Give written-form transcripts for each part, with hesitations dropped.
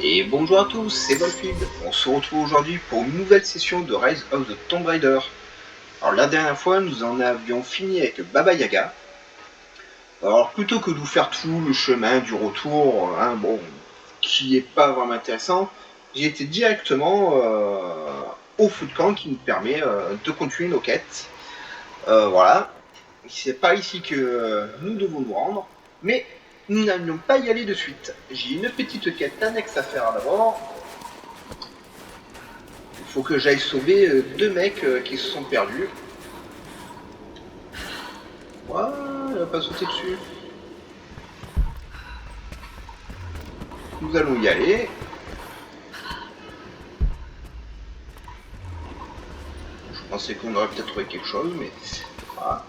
Et bonjour à tous, c'est Volfield. On se retrouve aujourd'hui pour une nouvelle session de Rise of the Tomb Raider. Alors la dernière fois, nous en avions fini avec Baba Yaga. Alors plutôt que de vous faire tout le chemin du retour, qui est pas vraiment intéressant, j'ai été directement au food camp qui nous permet de continuer nos quêtes. Voilà, c'est pas ici que nous devons nous rendre, mais nous n'allions pas y aller de suite. J'ai une petite quête annexe à faire d'abord. Il faut que j'aille sauver deux mecs qui se sont perdus. Voilà, il va pas sauter dessus. Nous allons y aller. Je pensais qu'on aurait peut-être trouvé quelque chose, mais voilà.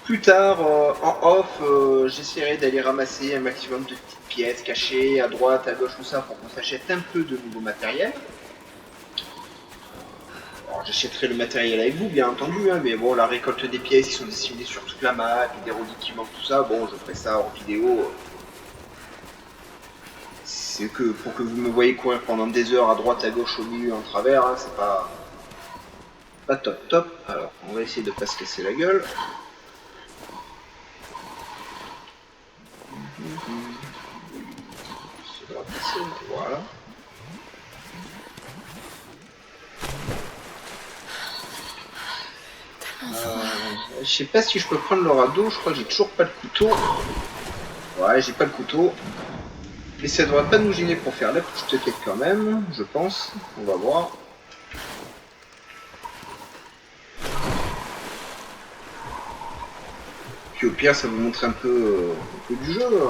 Plus tard, en off, j'essaierai d'aller ramasser un maximum de petites pièces cachées à droite, à gauche, tout ça, pour qu'on s'achète un peu de nouveau matériel. Alors j'achèterai le matériel avec vous, bien entendu, hein, mais bon, la récolte des pièces qui sont disséminées sur toute la map, et des reliques qui manquent, tout ça, bon, je ferai ça en vidéo. C'est que pour que vous me voyez courir pendant des heures à droite, à gauche, au milieu, en travers, hein, c'est pas top. Alors, on va essayer de pas se casser la gueule. Voilà. Je sais pas si je peux prendre le radeau, je crois que j'ai toujours pas le couteau. Ouais, j'ai pas le couteau. Mais ça devrait pas nous gêner pour faire la petite quête quand même, je pense. On va voir. Puis au pire, ça vous montre un peu du jeu.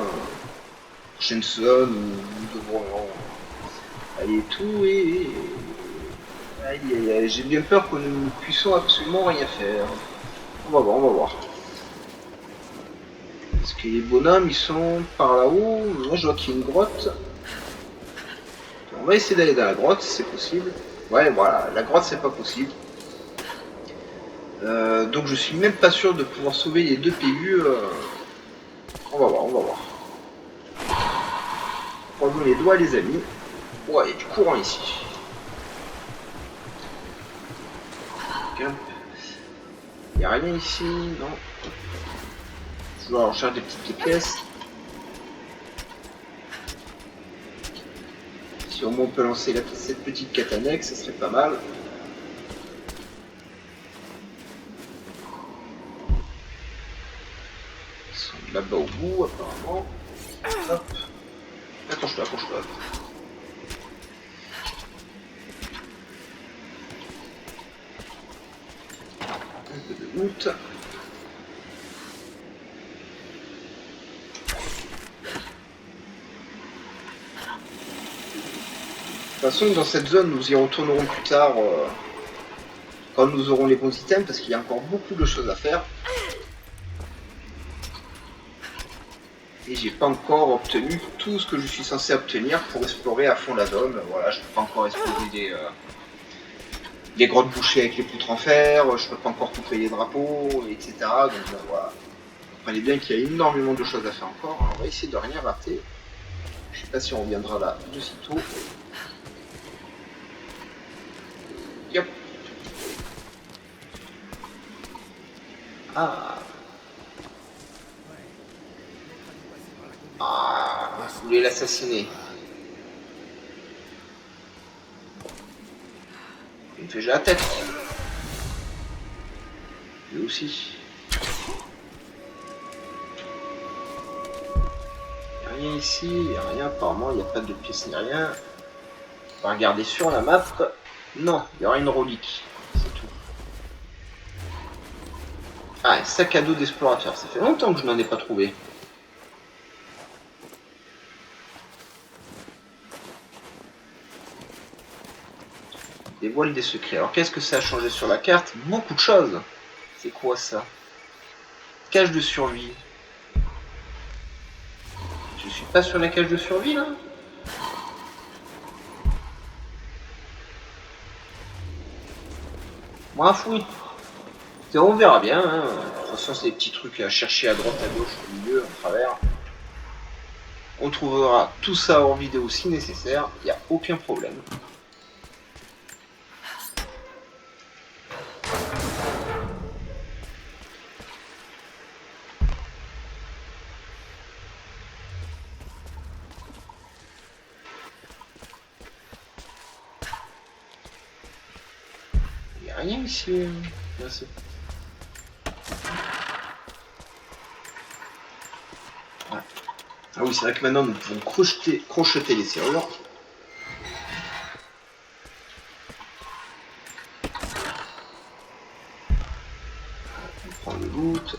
Prochaine zone où nous devrons aller et tout. Aïe, j'ai bien peur que nous ne puissions absolument rien faire. On va voir. Parce que les bonhommes, ils sont par là-haut. Moi, je vois qu'il y a une grotte. On va essayer d'aller dans la grotte, si c'est possible. Ouais, voilà, la grotte, c'est pas possible. Donc, je suis même pas sûr de pouvoir sauver les deux PU. On va voir. Croisons les doigts, les amis. Ouais, il y a du courant ici. Il n'y a rien ici, non. Je dois rechercher des petites pièces. Si au moins on peut lancer cette petite quête annexe, ça serait pas mal. Ils sont là-bas au bout, apparemment. Hop. Accroche-toi. Un peu de loot. De toute façon, dans cette zone, nous y retournerons plus tard quand nous aurons les bons items, parce qu'il y a encore beaucoup de choses à faire. Et j'ai pas encore obtenu tout ce que je suis censé obtenir pour explorer à fond la zone. Voilà, je peux pas encore explorer des grottes bouchées avec les poutres en fer, je peux pas encore couper les drapeaux, etc. Donc voilà. Vous comprenez bien qu'il y a énormément de choses à faire encore. Alors, on va essayer de rien rater. Je sais pas si on reviendra là de sitôt. Yep. Je voulais l'assassiner. Il me fait j'ai la tête. Lui aussi. Il n'y a rien ici, il n'y a rien apparemment, il n'y a pas de pièces ni rien. On va regarder sur la map. Non, il y aura une relique. C'est tout. Ah, un sac à dos d'explorateur. Ça fait longtemps que je n'en ai pas trouvé. Des voiles des secrets. Alors qu'est-ce que ça a changé sur la carte? Beaucoup de choses. C'est quoi ça? Cage de survie. Je suis pas sur la cage de survie là? Moi fouille. On verra bien. Hein. De toute façon, c'est des petits trucs à chercher à droite, à gauche, au milieu, à travers. On trouvera tout ça hors vidéo si nécessaire, il n'y a aucun problème. Il n'y a rien ici. Merci. Ah oui, c'est vrai que maintenant nous pouvons crocheter les serrures. On prend le loot.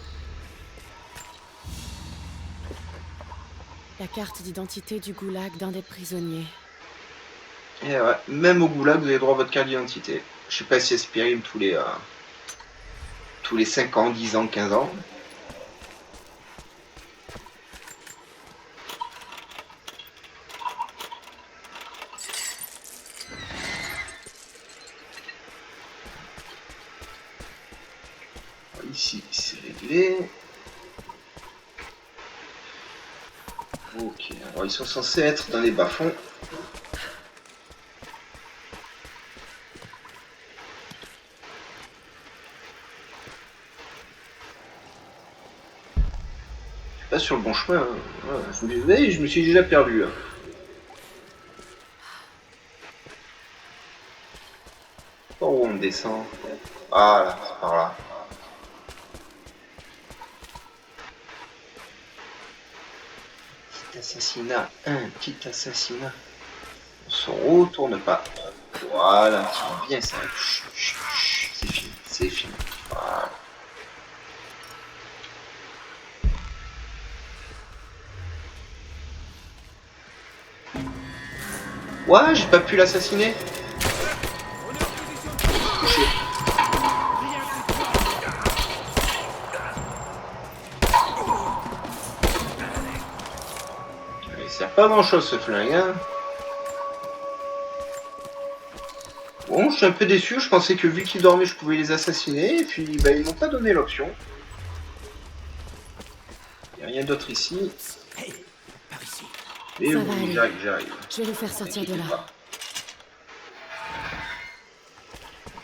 La carte d'identité du goulag d'un des prisonniers. Et ouais, même au goulag, vous avez droit à votre carte d'identité. Je sais pas si elle se périme tous les 5 ans, 10 ans, 15 ans. Ici, c'est réglé. Ok, alors ils sont censés être dans les bas-fonds. Je suis pas sur le bon chemin. Hein. Ouais, je me suis déjà perdu. Hein. Par où on descend? Ah là, c'est par là. Petit assassinat, un petit assassinat. On se retourne pas. Voilà, c'est bien ça. C'est fini, c'est fini. Voilà. Ouais, j'ai pas pu l'assassiner. Touché. Il sert pas grand chose ce flingue. Hein. Bon, je suis un peu déçu. Je pensais que vu qu'ils dormaient, je pouvais les assassiner. Et puis, bah, ils m'ont pas donné l'option. Il n'y a rien d'autre ici. Et oui, j'arrive. Je vais le faire sortir de là. Pas.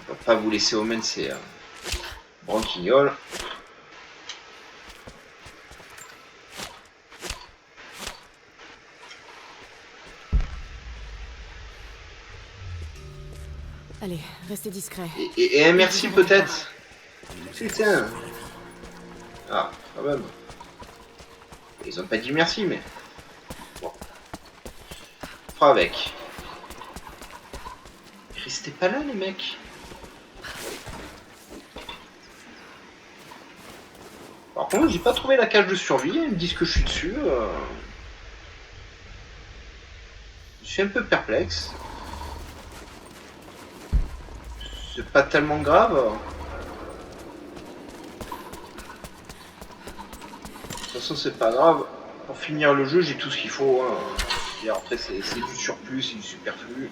On va pas vous laisser au même, c'est branquignol. Allez, restez discret. Et un merci peut-être. Putain. Ah, quand même. Ils ont pas dit merci, mais... Bon. On fera avec. Restez pas là, les mecs. Par contre, j'ai pas trouvé la cage de survie. Ils me disent que je suis dessus. Je suis un peu perplexe. C'est pas tellement grave. De toute façon, c'est pas grave. Pour finir le jeu, j'ai tout ce qu'il faut. Hein. Et après, c'est du surplus, c'est du superflu.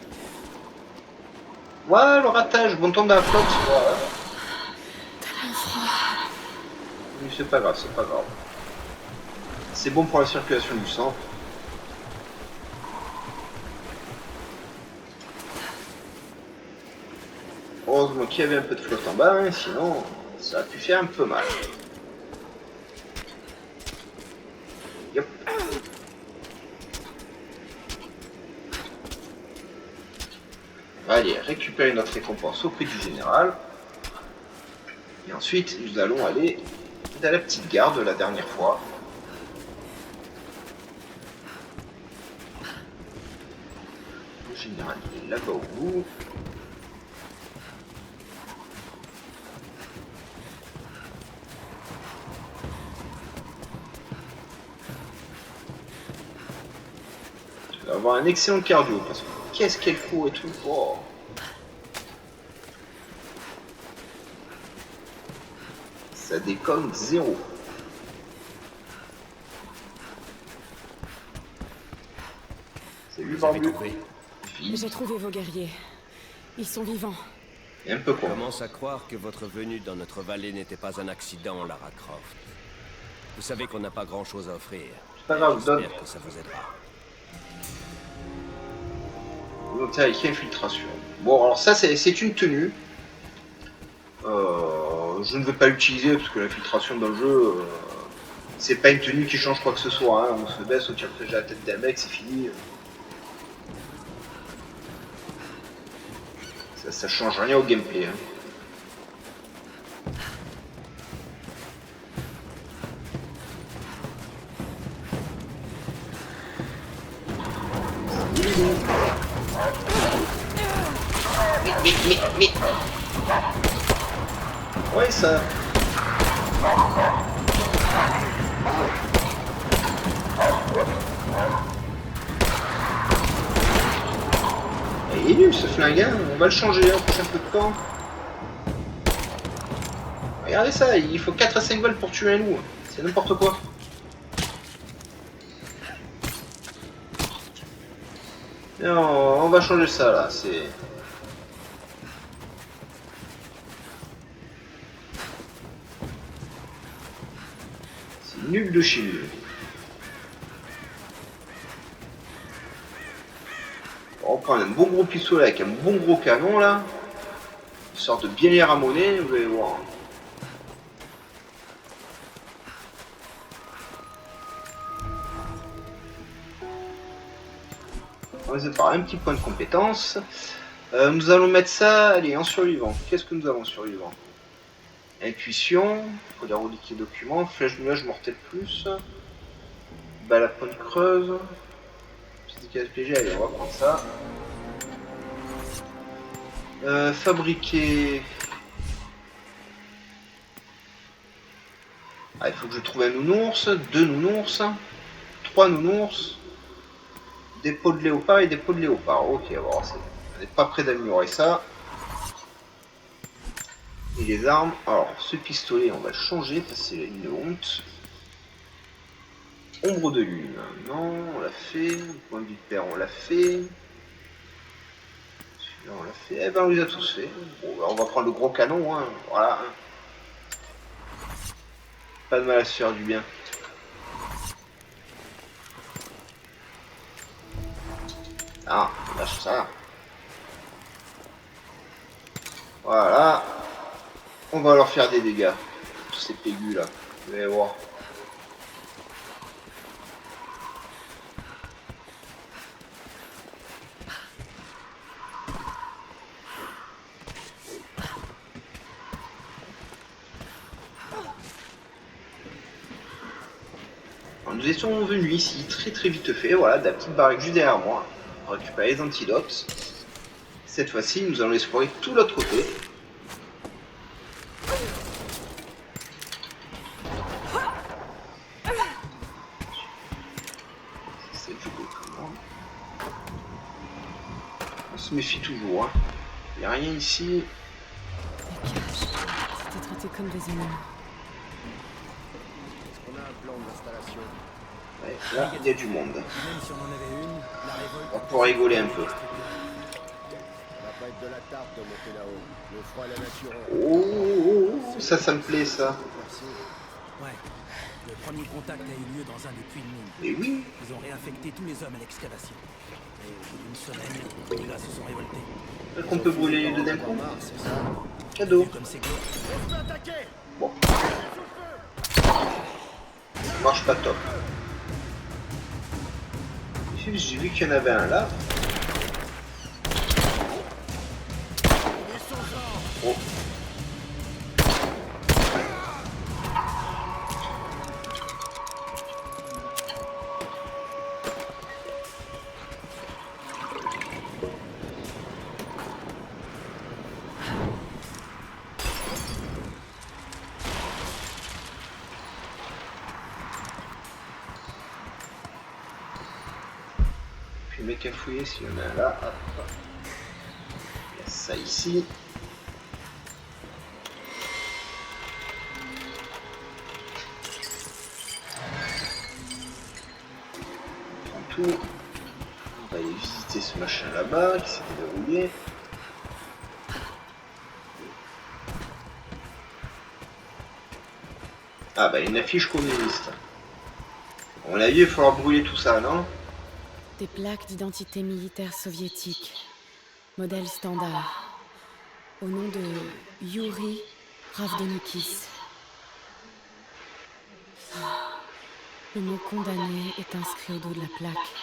Ouais, le ratage, bon temps dans la flotte. Ouais. Mais c'est pas grave, c'est pas grave. C'est bon pour la circulation du sang. Heureusement qu'il y avait un peu de flotte en bas, hein, sinon ça a pu faire un peu mal. Yep. Allez, récupérer notre récompense au prix du général. Et ensuite, nous allons aller dans la petite gare de la dernière fois. Le général il est là-bas au bout. Il va avoir un excellent cardio parce que qu'est-ce qu'elle court et tout. Oh. Ça déconne zéro. Salut Barbu. J'ai trouvé vos guerriers. Ils sont vivants. Et un peu Je quoi. commence à croire que votre venue dans notre vallée n'était pas un accident, Lara Croft. Vous savez qu'on n'a pas grand-chose à offrir. C'est pas grave, donne. J'espère que ça vous aidera. Volontaire avec infiltration. Bon, alors ça, c'est une tenue. Je ne vais pas l'utiliser parce que l'infiltration dans le jeu, c'est pas une tenue qui change quoi que ce soit. Hein. On se baisse, on tire déjà la tête d'un mec, c'est fini. Ça change rien au gameplay. Hein. Mais... Ouais, ça... Il est nul ce flingue, hein. On va le changer en prochain peu de temps. Regardez ça, il faut 4 à 5 balles pour tuer un loup. C'est n'importe quoi. Non, on va changer ça là, c'est... C'est nul de chez nul. On prend un bon gros pistolet avec un bon gros canon là. Une sorte de bien les ramoner, vous allez voir. On va par un petit point de compétence. Nous allons mettre ça, allez, en survivant. Qu'est-ce que nous avons en survivant? Intuition, faut des reliquer documents, flèche de nuage mortel plus, balle à pointe creuse, petit SPG, allez, on va prendre ça. Fabriquer. Ah, il faut que je trouve un nounours, 2 nounours, 3 nounours, des peaux de léopard et des peaux de léopard. Ok, bon, on n'est pas prêt d'améliorer ça. Et les armes, alors ce pistolet on va le changer parce que c'est une honte. Ombre de lune, non, on l'a fait. Point de vue de père, on l'a fait. Celui-là on l'a fait. Eh ben on les a tous fait. Bon, ben, on va prendre le gros canon, hein. Voilà. Pas de mal à se faire du bien. Ah, on lâche ça. Voilà. On va leur faire des dégâts. Tous ces pégus là. Vous allez voir. Alors, nous étions venus ici très vite fait. Voilà, de la petite barrique juste derrière moi. On va récupérer les antidotes. Cette fois-ci, nous allons explorer tout l'autre côté. On se méfie toujours. Hein. Il n'y a rien ici. Les cages, c'était traité comme des animaux. On a un plan d'installation. Ouais, là, il y a du monde. Même si on en avait une, la révolte... On va pouvoir rigoler un peu. Ça va pas être de la tarte de monter là-haut. Le froid et la nature... Oh, ça me plaît ça. Ouais. Le premier contact a eu lieu dans un des puits de mine. Mais oui. Ils ont réinfecté tous les hommes à l'excavation. Et au bout d'une semaine, les gars se sont révoltés. Qu'on peut brûler les deux d'un coup. C'est ça. Cadeau. Comme c'est Bon. Ça marche pas top. J'ai vu qu'il y en avait un là. Oh. Puis le mec a fouillé s'il y en a un là. Hop. Il y a ça ici. On prend tout. On va aller visiter ce machin là-bas qui s'est déroulé. Ah bah une affiche communiste. On l'a vu, il va falloir brûler tout ça, non? Des plaques d'identité militaire soviétique. Modèle standard. Au nom de Yuri Ravdonikis. Le mot condamné est inscrit au dos de la plaque.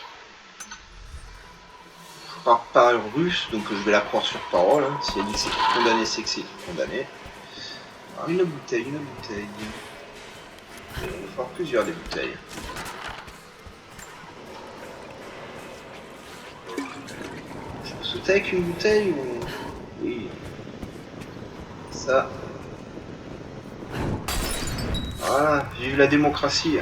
Je parle pas russe, donc je vais la croire sur parole. Hein. Si elle dit que c'est condamné, c'est que c'est condamné. Alors, une bouteille, une bouteille. Il va falloir plusieurs des bouteilles. Je peux sauter avec une bouteille ou... Oui. Ça. Voilà, vive la démocratie.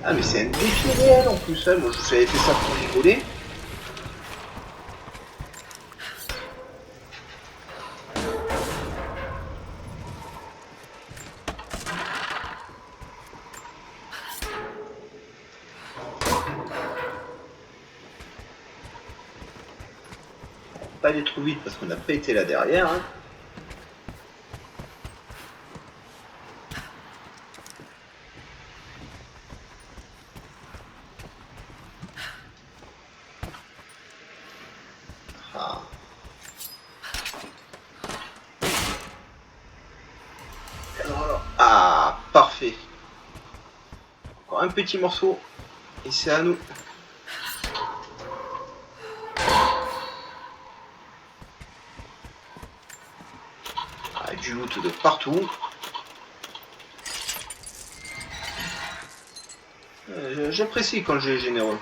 Ah mais c'est un défi réel en plus, hein. Moi je vous avais fait ça pour rigoler. Pas aller trop vite parce qu'on n'a pas été là derrière. Hein. Ah. Alors, ah, parfait. Encore un petit morceau et c'est à nous. Ah, du loot de partout. J'apprécie quand le jeu est généreux.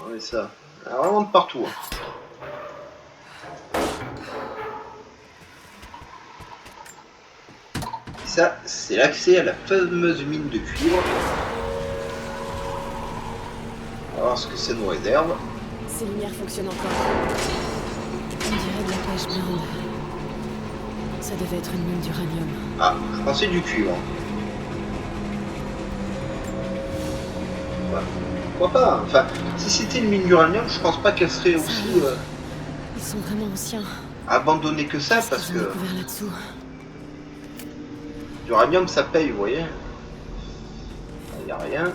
Ouais, ça. Alors, vraiment de partout. Hein. Et ça, c'est l'accès à la fameuse mine de cuivre. On va voir ce que ça nous réserve. Ces lumières fonctionnent encore. On dirait de la pêche blinde. Ça devait être une mine d'uranium. Ah, je pensais du cuivre. Ouais. Pourquoi pas? Enfin, si c'était une mine d'uranium, je pense pas qu'elle serait aussi Ils sont vraiment anciens. abandonnée que ça, parce Qu'est-ce qu'ils ont que découvert là-dessous? l'uranium ça paye, vous voyez. Il n'y a rien.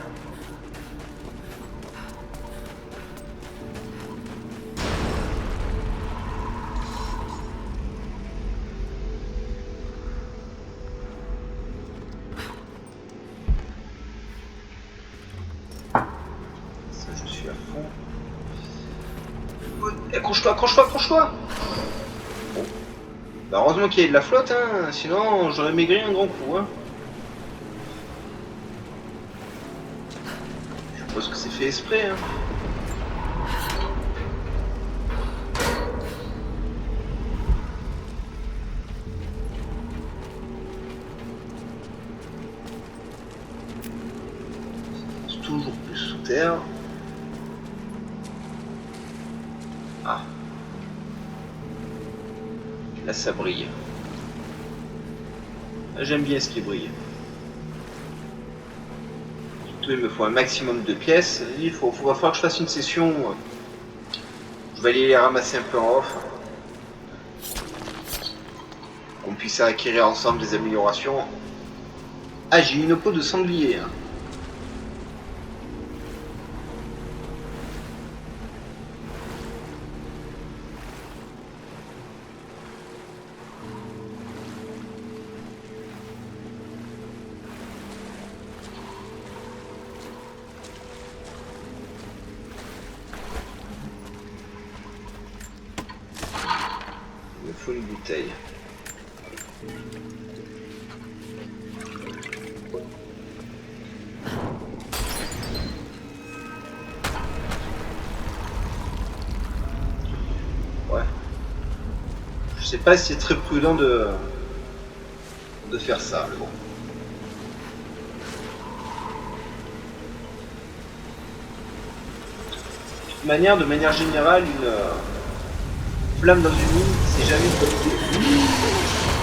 Ça, je suis à fond. Accroche-toi, accroche-toi, accroche-toi! Bon. Bah, heureusement qu'il y a de la flotte, hein, sinon j'aurais maigri un grand coup. Hein. Je suppose que c'est fait exprès. Hein. C'est toujours plus sous terre. Ah. Là ça brille. J'aime bien ce qui brille. Surtout il me faut un maximum de pièces. Il va falloir que je fasse une session. Je vais aller les ramasser un peu en off. Qu'on puisse acquérir ensemble des améliorations. Ah, j'ai une peau de sanglier. Hein. Il me faut une bouteille. Ouais. Je sais pas si c'est très prudent de faire ça, mais bon. De manière générale, une flamme dans une mine, c'est jamais une bonne idée.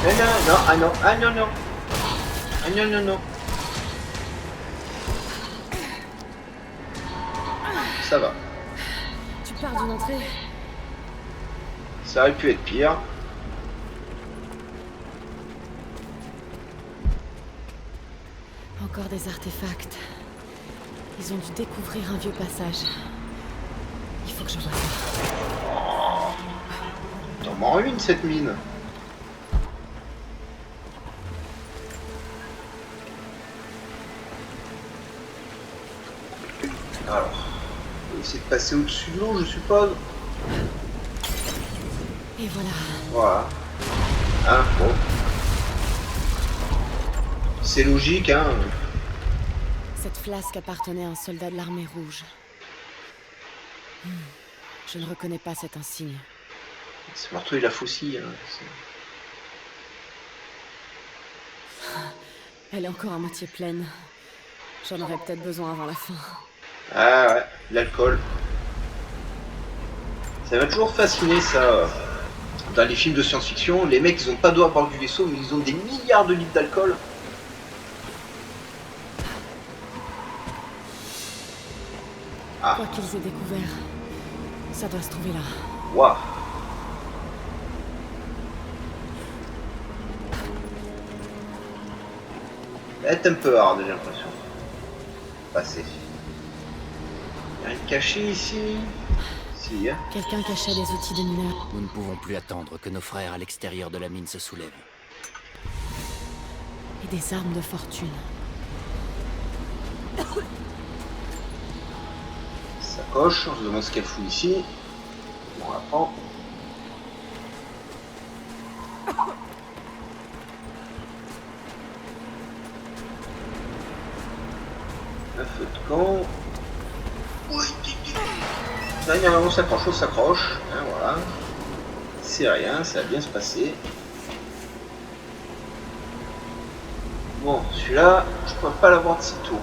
Ah non, non, ah non, ah non, non. Ah non, non, non. Ça va. Tu pars d'une entrée. Ça aurait pu être pire. Encore des artefacts. Ils ont dû découvrir un vieux passage. Il faut que je vois ça. Tombe en ruine cette mine. Alors, on va essayer de passer au-dessus de l'eau, je suppose. Et voilà. Voilà. Hein, bon. C'est logique, hein. Cette flasque appartenait à un soldat de l'armée rouge. Je ne reconnais pas cet insigne. Ce marteau, il a faucille. Hein. Elle est encore à moitié pleine. J'en aurais peut-être besoin avant la fin. Ah ouais, l'alcool. Ça m'a toujours fasciné, ça. Dans les films de science-fiction, les mecs, ils ont pas d'eau à bord du vaisseau, mais ils ont des milliards de litres d'alcool. Ah. Quoi qu'ils aient découvert, ça doit se trouver là. Waouh. C'est un peu hard, j'ai l'impression. Passer. Y'a rien de caché ici. Si, hein. Quelqu'un cachait des outils de mineur. Nous ne pouvons plus attendre que nos frères à l'extérieur de la mine se soulèvent. Et des armes de fortune. Sacoche, on se demande ce qu'elle fout ici. Bon, on la prend. Un feu de camp. Dernièrement, on s'accroche. Hein, voilà. C'est rien, ça va bien se passer. Bon, celui-là, je pourrais pas l'avoir de sitôt.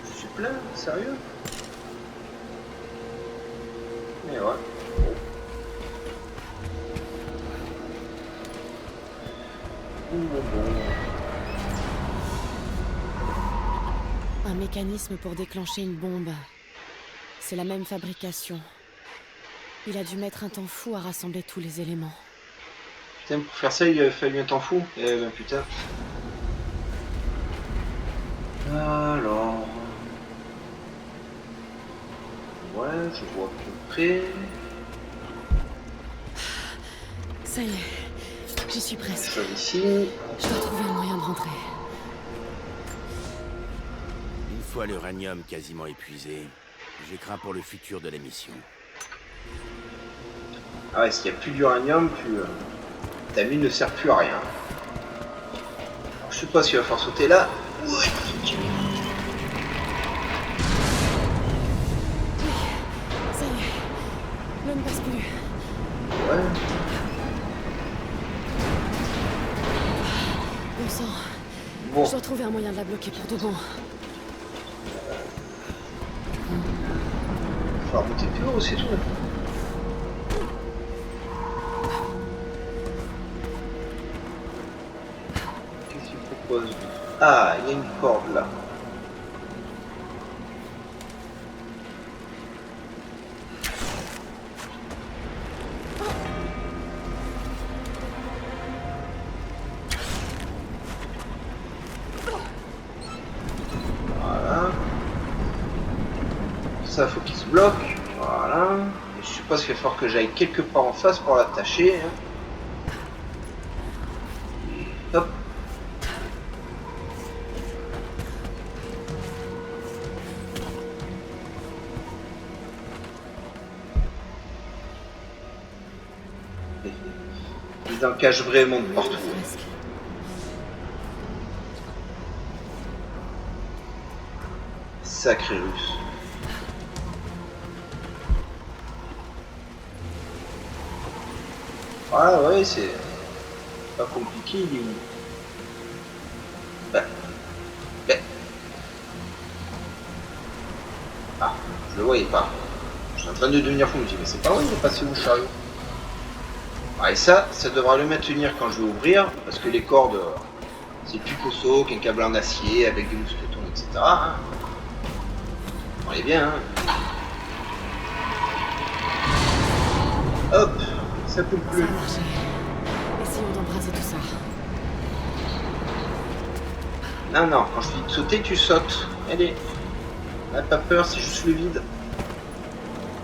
Je suis plein, sérieux? Mais ouais. Bon. Un mécanisme pour déclencher une bombe. C'est la même fabrication. Il a dû mettre un temps fou à rassembler tous les éléments. Putain, pour faire ça, il a fallu un temps fou. Eh ben putain. Alors... Ouais, je vois à peu près... Ça y est, j'y suis presque. Chose ici... Je dois trouver un moyen de rentrer. Une fois l'uranium quasiment épuisé, j'ai craint pour le futur de la mission. Ah ouais, s'il n'y a plus d'uranium, plus... ta mine ne sert plus à rien. Alors, je sais pas s'il va falloir sauter là. Oui, ça y est. L'eau ne passe plus. Ouais. Bon sang. Bon. Je dois trouver un moyen de la bloquer pour de bon. Il va remonter plus haut, c'est tout. Qu'est-ce qu'il propose? Ah, il y a une corde là. Voilà. Ça, faut qu'il se bloque. Voilà. Et je suppose qu'il va falloir que j'aille quelque part en face pour l'attacher. Hein. Hop. Il en cache vraiment de partout. Presque. Sacré russe. Ah ouais, c'est pas compliqué, il est où? Ben. Ah, je le voyais pas. Je suis en train de devenir fou, je me dis, mais c'est pas vrai, il est passé où le chariot? Ah, et ça devra le maintenir quand je vais ouvrir, parce que les cordes, c'est plus costaud qu'un câble en acier avec des mousquetons, etc. Hein. On est bien, hein. Hop, Ça coule Ça plus. a marché. Essayons d'embrasser tout ça. Non, non, quand je te dis de sauter, tu sautes. Allez. N'aie pas peur, c'est juste le vide.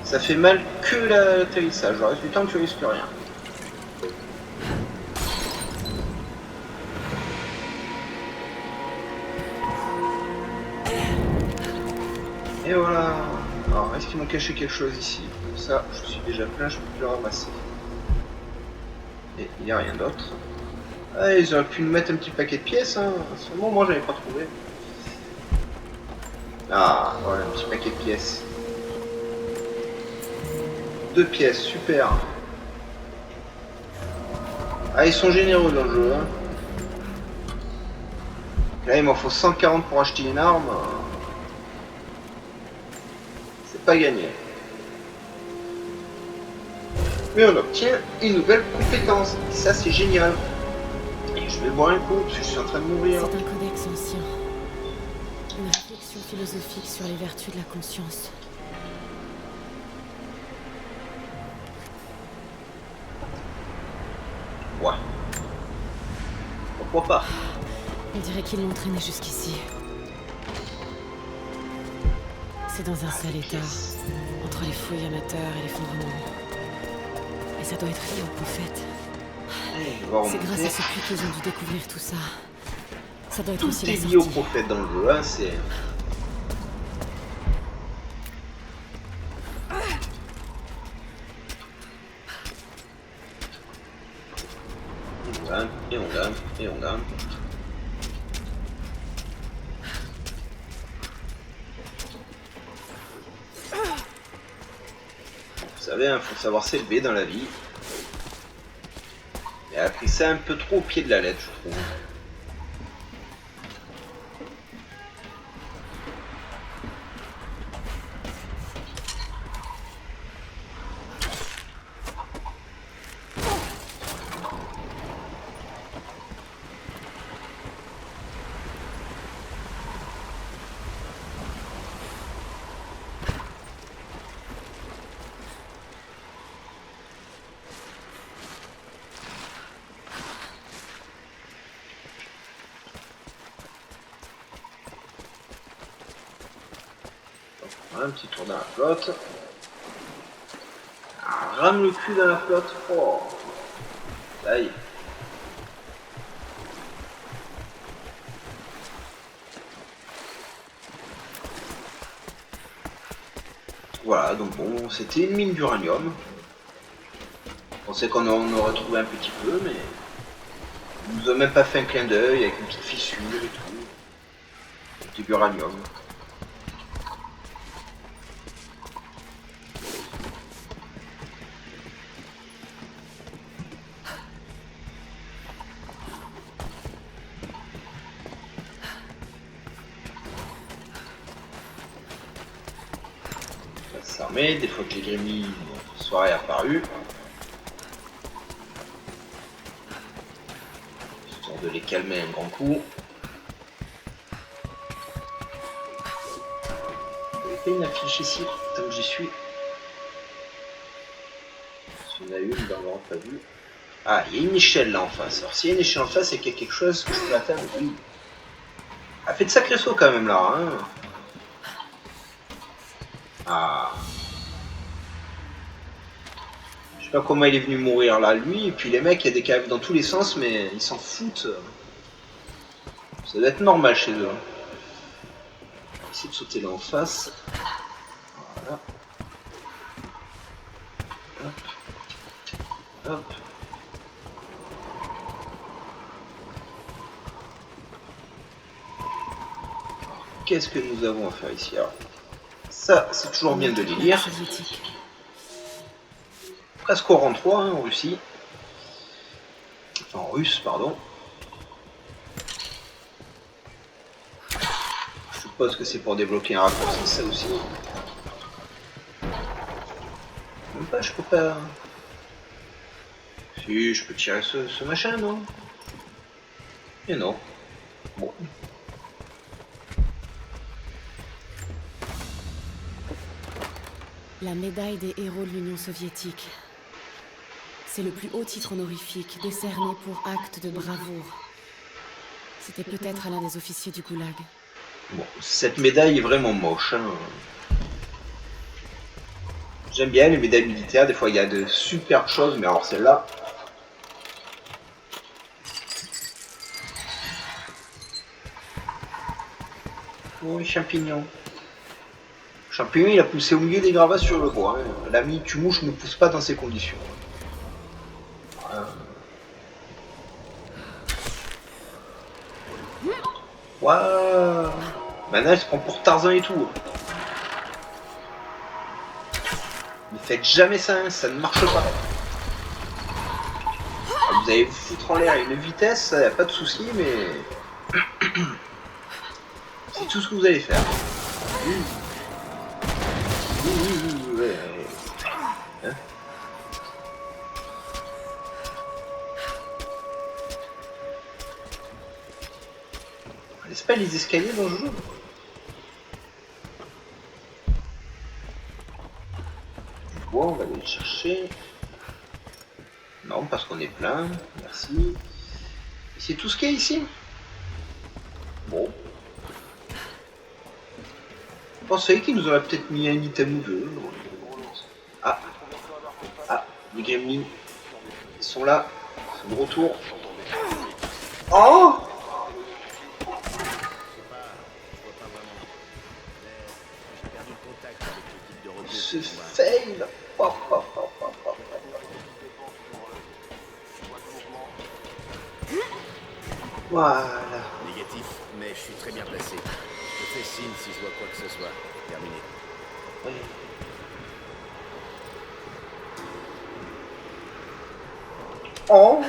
Ça fait mal que l'atterrissage. Le reste du temps, tu risques rien. Et voilà. Alors, est-ce qu'ils m'ont caché quelque chose ici? Ça, je suis déjà plein, je peux plus le ramasser. Et il n'y a rien d'autre. Ah, ils auraient pu nous mettre un petit paquet de pièces, hein. Seulement, moi, j'avais pas trouvé. Ah, voilà, un petit paquet de pièces. 2 pièces, super. Ah, ils sont généreux dans le jeu, hein. Là, il m'en faut 140 pour acheter une arme. C'est pas gagné. Mais on obtient une nouvelle compétence. Et ça, c'est génial. Et je vais boire un coup, parce que je suis en train de mourir. C'est un codex ancien. Une réflexion philosophique sur les vertus de la conscience. Ouais. Pourquoi pas? On dirait qu'ils l'ont traîné jusqu'ici. C'est dans un sale état, entre les fouilles amateurs et l'effondrement. Et ça doit être lié au prophète. C'est grâce à ce puits qu'ils ont dû découvrir tout ça. Ça doit être Tout aussi la est lié au sortie. prophète dans le jeu, hein, c'est... On grimpe, et on grimpe, et on grimpe. Vous savez, il faut savoir s'élever dans la vie. Et elle a pris ça un peu trop au pied de la lettre, je trouve. Un petit tour dans la flotte. Ah, rame le cul dans la flotte. Oh. Ça y est. Voilà, donc bon, c'était une mine d'uranium. Je pensais qu'on en aurait trouvé un petit peu, mais ils nous ont même pas fait un clin d'œil avec une petite fissure et tout. C'était de l'uranium. S'armer, des fois que les gremlins soient réapparus. Histoire de les calmer un grand coup. Il n'y avait pas une affiche ici, tant que j'y suis. S'il y en a une, ben on l'aura pas vu. Ah, il y a une échelle là en face. Alors s'il y a une échelle en face, c'est qu'il y a quelque chose que je peux atteindre. Oui. Elle fait de sacrés sauts quand même là, hein. Ah. Je sais pas comment il est venu mourir là, lui, et puis les mecs, il y a des caves dans tous les sens, mais ils s'en foutent. Ça doit être normal chez eux. On va essayer de sauter là en face. Voilà. Hop. Hop. Qu'est-ce que nous avons à faire ici? Alors, ça, c'est toujours bien de les lire. Soviétique. Presque au rang 3 hein, en Russie. En russe, pardon. Je suppose que c'est pour débloquer un raccourci, ça aussi. Même pas, je peux pas... Si, je peux tirer ce machin, non? Et non. Bon. La médaille des héros de l'Union soviétique. C'est le plus haut titre honorifique décerné pour acte de bravoure. C'était peut-être à l'un des officiers du goulag. Bon, cette médaille est vraiment moche. Hein. J'aime bien les médailles militaires, des fois il y a de superbes choses, mais alors celle-là... Oh, les champignons. Champignon, il a poussé au milieu des gravats sur le bois. Hein. L'ami Tumouche ne pousse pas dans ces conditions. Waouh! Maintenant, elle se prend pour Tarzan et tout. Ne faites jamais ça, hein, ça ne marche pas. Vous allez vous foutre en l'air à une vitesse, ça, y a pas de souci, mais... c'est tout ce que vous allez faire. Ouais. Hein? N'est-ce pas les escaliers dans le jeu? Bon, on va aller le chercher. Non, parce qu'on est plein. Merci. C'est tout ce qu'il y a ici? Bon. Vous pensez qu'il nous aurait peut-être mis un item ou deux? Ah. Ah, les gremlins. Ils sont là. Ils sont de retour. Oh! Ce fail! Voilà. Négatif, mais je suis très bien placé. Je fais signe si je vois quoi que ce soit. Terminé. Oui. Oh!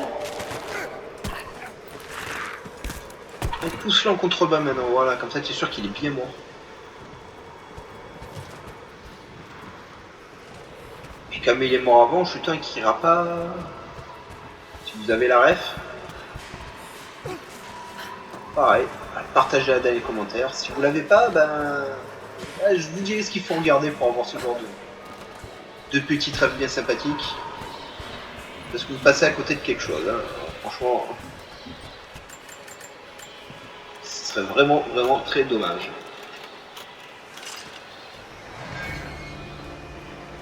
On pousse-le en contrebas maintenant, voilà, comme ça tu es sûr qu'il est bien mort. Puis comme il est mort avant, Chutin qui ira pas. Si vous avez la ref. Pareil, partagez-la dans les commentaires. Si vous l'avez pas, ben... ouais, je vous dirai ce qu'il faut regarder pour avoir ce genre de petites rêves bien sympathiques. Parce que vous passez à côté de quelque chose, hein. Franchement... ce serait vraiment très dommage.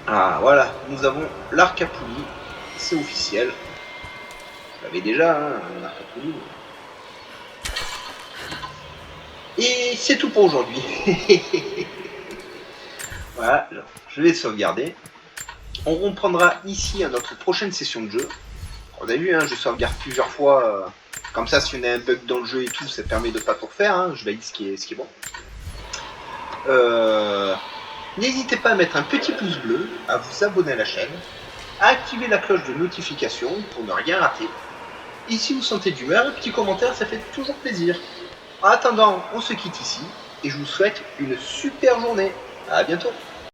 Ah voilà, nous avons l'arc à poulie, c'est officiel. Je l'avais déjà, hein, l'arc à poulie. Et c'est tout pour aujourd'hui. Voilà, je vais sauvegarder. On reprendra ici à notre prochaine session de jeu. On a vu, hein, je sauvegarde plusieurs fois. Comme ça, si on a un bug dans le jeu et tout, ça permet de pas tout refaire. Hein, je valide ce qui est bon. N'hésitez pas à mettre un petit pouce bleu, à vous abonner à la chaîne, à activer la cloche de notification pour ne rien rater. Et si vous sentez d'humeur, un petit commentaire, ça fait toujours plaisir. En attendant, on se quitte ici et je vous souhaite une super journée. À bientôt.